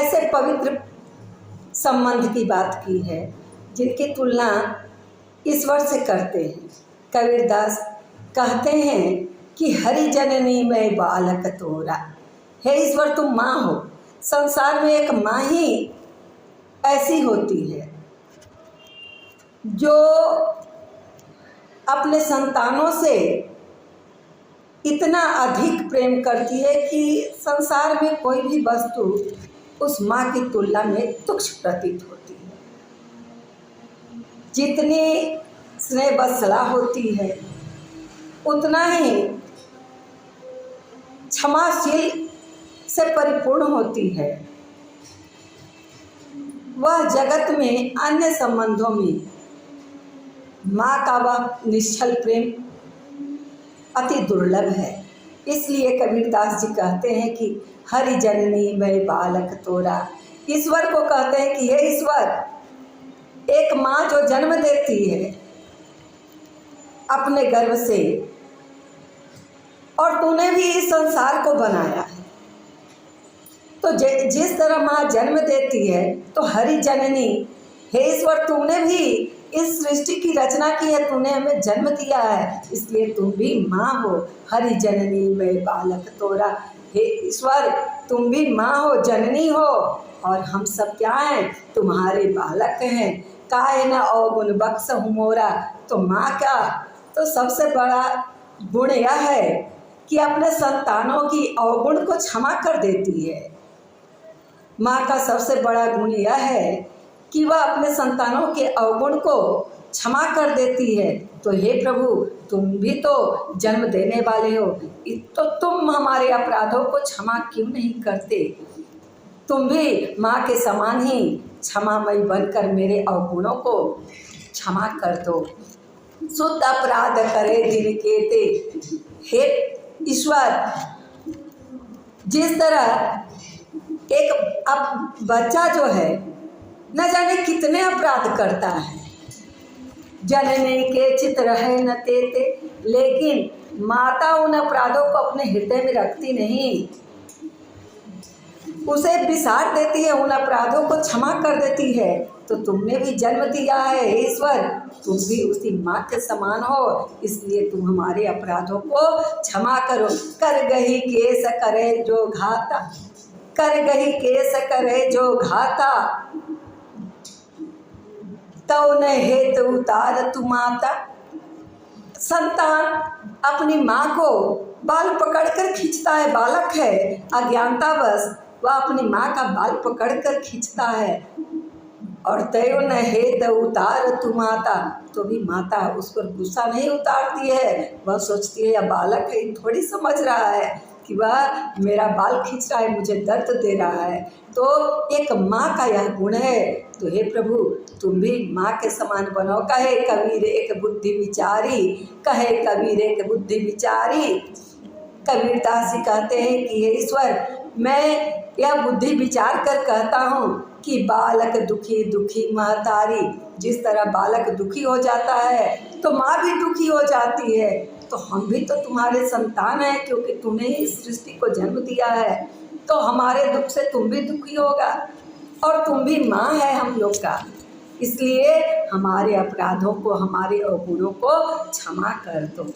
ऐसे पवित्र संबंध की बात की है जिनकी तुलना ईश्वर से करते हैं। कबीरदास कहते हैं कि हरि जननी मैं बालक तोरा। हे ईश्वर, तुम माँ हो। संसार में एक माँ ही ऐसी होती है जो अपने संतानों से इतना अधिक प्रेम करती है कि संसार में कोई भी वस्तु उस माँ की तुलना में तुच्छ प्रतीत होती है। जितनी स्नेह वत्सला होती है उतना ही क्षमाशील से परिपूर्ण होती है। वह जगत में अन्य संबंधों में माँ का वह निश्चल प्रेम अति दुर्लभ है। इसलिए कबीरदास जी कहते हैं कि हरि जननी मैं बालक तोरा। ईश्वर को कहते हैं कि हे ईश्वर, एक माँ जो जन्म देती है अपने गर्भ से, और तूने भी इस संसार को बनाया है, तो जिस तरह माँ जन्म देती है तो हरि जननी, हे ईश्वर, तुमने भी इस सृष्टि की रचना की है, तूने हमें जन्म दिया है, इसलिए तुम भी माँ हो। हरि जननी मैं बालक तोरा। हे ईश्वर, तुम भी माँ हो, जननी हो, और हम सब क्या हैं? तुम्हारे बालक हैं। काय न अवगुण बख्श हूँ मोरा। तो माँ का तो सबसे बड़ा गुण यह है कि अपने संतानों की अवगुण को क्षमा कर देती है। माँ का सबसे बड़ा गुण यह है कि वह अपने संतानों के अवगुण को क्षमा कर देती है। तो हे प्रभु, तुम भी तो जन्म देने वाले हो, तो तुम हमारे अपराधों को क्षमा क्यों नहीं करते? तुम भी माँ के समान ही क्षमामयी बनकर मेरे अवगुणों को क्षमा कर दो। शुद्ध अपराध करे दिन केते। हे ईश्वर, जिस तरह एक अब बच्चा जो है न जाने कितने अपराध करता है, जननी के चित रहे न तेते, लेकिन माता उन अपराधों को अपने हृदय में रखती नहीं, उसे बिसार देती है, उन अपराधों को क्षमा कर देती है। तो तुमने भी जन्म दिया है हे ईश्वर, तुम भी उसी माँ के समान हो, इसलिए तुम हमारे अपराधों को क्षमा करो। कर गही केस करे जो घाता, कर गही केस करे जो घाता, तो न हेत उतार तु माता। संतान अपनी माँ को बाल पकड़कर खींचता है, बालक है, अज्ञानतावश वह अपनी माँ का बाल पकड़कर खींचता है, और तय न हेत उतार तु माता, तो भी माता उस पर गुस्सा नहीं उतारती है। वह सोचती है यह बालक है, थोड़ी समझ रहा है कि वह मेरा बाल खींच रहा है, मुझे दर्द दे रहा है। तो एक माँ का यह गुण है। तो हे प्रभु, तुम भी माँ के समान बनो। कहे कबीर एक बुद्धि विचारी, कहे कबीर एक बुद्धि विचारी। कबीरदास जी कहते हैं कि हे ईश्वर, मैं यह बुद्धि विचार कर कहता हूँ कि बालक दुखी दुखी महतारी। जिस तरह बालक दुखी हो जाता है तो माँ भी दुखी हो जाती है। तो हम भी तो तुम्हारे संतान हैं, क्योंकि तुम्हें इस सृष्टि को जन्म दिया है, तो हमारे दुख से तुम भी दुखी होगा, और तुम भी माँ है हम लोग का। इसलिए हमारे अपराधों को, हमारे अवगुणों को क्षमा कर दो।